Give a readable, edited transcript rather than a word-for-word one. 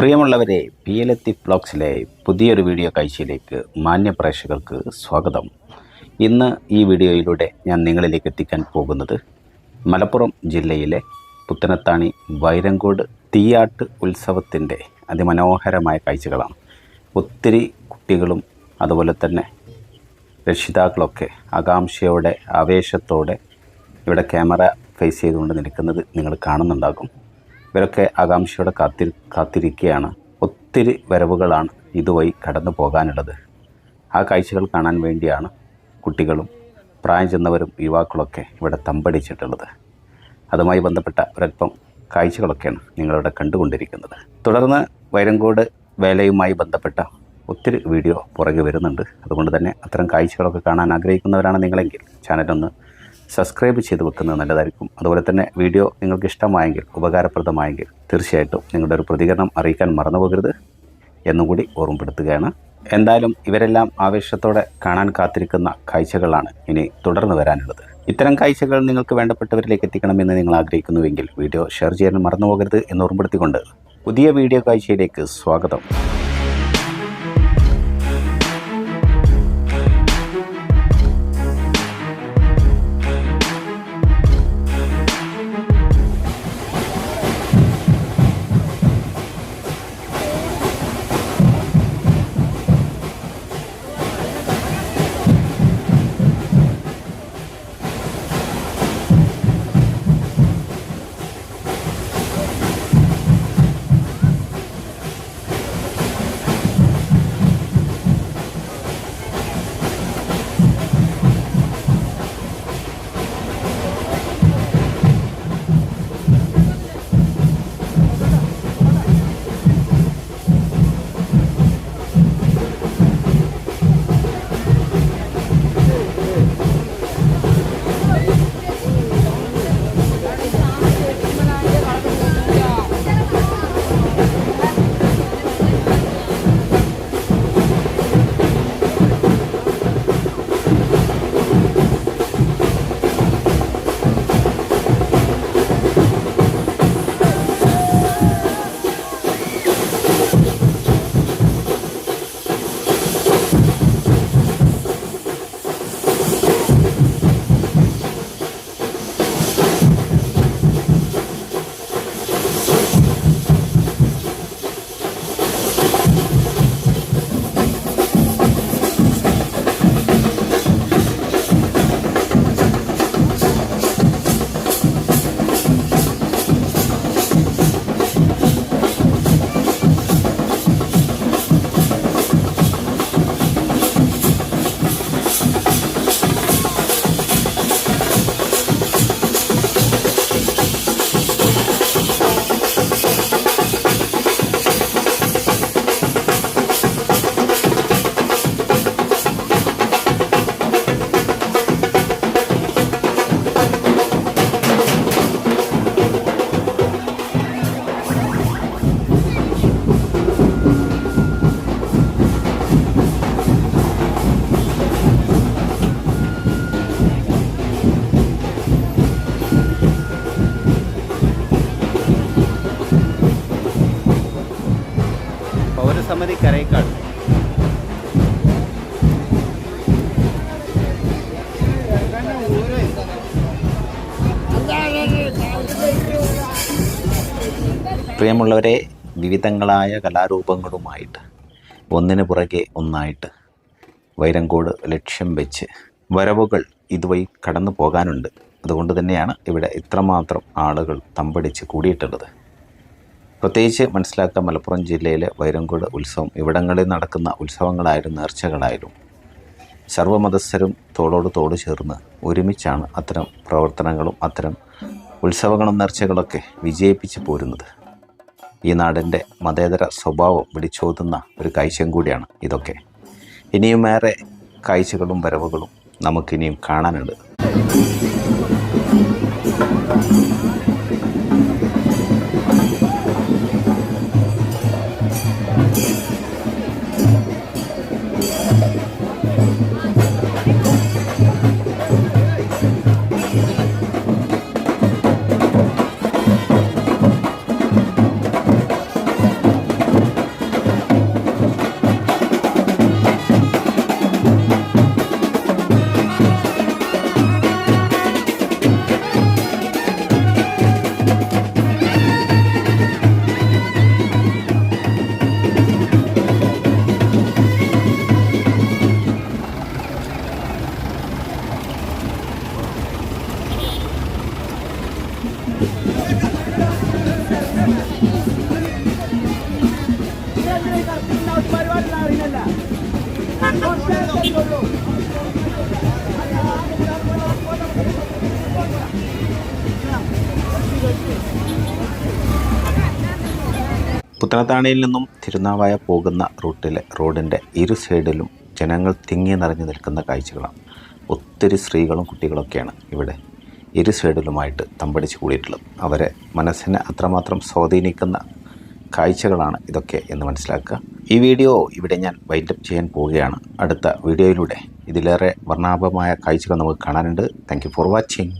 പ്രിയമുള്ളവരെ, P L Latheef വ്ലോഗ്സിലെ പുതിയൊരു video കാഴ്ചയിലേക്ക് മാന്യ പ്രേക്ഷകർക്ക് സ്വാഗതം. ഇന്ന് ഈ വീഡിയോയിലൂടെ ഞാൻ നിങ്ങളിലേക്ക് എത്തിക്കാൻ പോകുന്നത് മലപ്പുറം ജില്ലയിലെ പുത്തനത്താണി വൈരങ്കോട് തീയാട്ട് ഉത്സവത്തിൻ്റെ അതിമനോഹരമായ കാഴ്ചകളാണ്. ഒത്തിരി കുട്ടികളും അതുപോലെ തന്നെ രക്ഷിതാക്കളൊക്കെ ആകാംക്ഷയോടെ ആവേശത്തോടെ ഇവിടെ ക്യാമറ ഫേസ് ചെയ്തുകൊണ്ട് നിൽക്കുന്നത് നിങ്ങൾ കാണുന്നുണ്ടാകും. ഇവരൊക്കെ ആകാംക്ഷയോടെ കാത്തിരിക്കുകയാണ്. ഒത്തിരി വരവുകളാണ് ഇതുവഴി കടന്നു പോകാനുള്ളത്. ആ കാഴ്ചകൾ കാണാൻ വേണ്ടിയാണ് കുട്ടികളും പ്രായം ചെന്നവരും യുവാക്കളൊക്കെ ഇവിടെ തമ്പടിച്ചിട്ടുള്ളത്. അതുമായി ബന്ധപ്പെട്ട ഒരൽപ്പം കാഴ്ചകളൊക്കെയാണ് നിങ്ങളിവിടെ കണ്ടുകൊണ്ടിരിക്കുന്നത്. തുടർന്ന് വൈരങ്കോട് വേലയുമായി ബന്ധപ്പെട്ട ഒത്തിരി വീഡിയോ പുറകെ വരുന്നുണ്ട്. അതുകൊണ്ട് തന്നെ അത്തരം കാഴ്ചകളൊക്കെ കാണാൻ ആഗ്രഹിക്കുന്നവരാണ് നിങ്ങളെങ്കിൽ ചാനലൊന്ന് സബ്സ്ക്രൈബ് ചെയ്ത് വെക്കുന്നത് നല്ലതായിരിക്കും. അതുപോലെ തന്നെ വീഡിയോ നിങ്ങൾക്ക് ഇഷ്ടമായെങ്കിൽ, ഉപകാരപ്രദമായെങ്കിൽ തീർച്ചയായിട്ടും നിങ്ങളുടെ ഒരു പ്രതികരണം അറിയിക്കാൻ മറന്നുപോകരുത് എന്നുകൂടി ഓർമ്മപ്പെടുത്തുകയാണ്. എന്തായാലും ഇവരെല്ലാം ആവേശത്തോടെ കാണാൻ കാത്തിരിക്കുന്ന കാഴ്ചകളാണ് ഇനി തുടർന്ന് വരാനുള്ളത്. ഇത്തരം കാഴ്ചകൾ നിങ്ങൾക്ക് വേണ്ടപ്പെട്ടവരിലേക്ക് എത്തിക്കണമെന്ന് നിങ്ങൾ ആഗ്രഹിക്കുന്നുവെങ്കിൽ വീഡിയോ ഷെയർ ചെയ്യാൻ മറന്നുപോകരുത് എന്ന് ഓർമ്മപ്പെടുത്തിക്കൊണ്ട് പുതിയ വീഡിയോ കാഴ്ചയിലേക്ക് സ്വാഗതം. പൗരസമിതി കരേക്കാട്. പ്രിയമുള്ളവരെ, വിവിധങ്ങളായ കലാരൂപങ്ങളുമായിട്ട് ഒന്നിനു പുറകെ ഒന്നായിട്ട് വൈരങ്കോട് ലക്ഷ്യം വെച്ച് വരവുകൾ ഇതുവഴി കടന്നു പോകാനുണ്ട്. അതുകൊണ്ട് തന്നെയാണ് ഇവിടെ ഇത്രമാത്രം ആളുകൾ തമ്പടിച്ച് കൂടിയിട്ടുള്ളത്. പ്രത്യേകിച്ച് മനസ്സിലാക്കുക, മലപ്പുറം ജില്ലയിലെ വൈരങ്കോട് ഉത്സവം ഇവിടങ്ങളിൽ നടക്കുന്ന ഉത്സവങ്ങളായാലും നേർച്ചകളായാലും സർവ്വമതസ്ഥരും തോളോട് തോട് ചേർന്ന് ഒരുമിച്ചാണ് അത്തരം പ്രവർത്തനങ്ങളും അത്തരം ഉത്സവങ്ങളും നേർച്ചകളൊക്കെ വിജയിപ്പിച്ച് പോരുന്നത്. ഈ നാടിൻ്റെ മതേതര സ്വഭാവം വിളിച്ചോതുന്ന ഒരു കാഴ്ചയും കൂടിയാണ് ഇതൊക്കെ. ഇനിയുമേറെ കാഴ്ചകളും വരവുകളും നമുക്കിനിയും കാണാനുണ്ട്. പുത്തനത്താണിയിൽ നിന്നും തിരുനാവായ പോകുന്ന റോഡിൻ്റെ ഇരു സൈഡിലും ജനങ്ങൾ തിങ്ങി നിറഞ്ഞു നിൽക്കുന്ന കാഴ്ചകളാണ്. ഒത്തിരി സ്ത്രീകളും കുട്ടികളൊക്കെയാണ് ഇവിടെ ഇരു സൈഡിലുമായിട്ട് തമ്പടിച്ച് കൂടിയിട്ടുള്ളത്. അവരെ മനസ്സിനെ അത്രമാത്രം സ്വാധീനിക്കുന്ന കാഴ്ചകളാണ് ഇതൊക്കെ എന്ന് മനസ്സിലാക്കുക. ഈ വീഡിയോ ഇവിടെ ഞാൻ വൈൻഡപ്പ് ചെയ്യാൻ പോവുകയാണ്. അടുത്ത വീഡിയോയിലൂടെ ഇതിലേറെ വർണ്ണാഭമായ കാഴ്ചകൾ നമുക്ക് കാണാനുണ്ട്. Thank you for watching.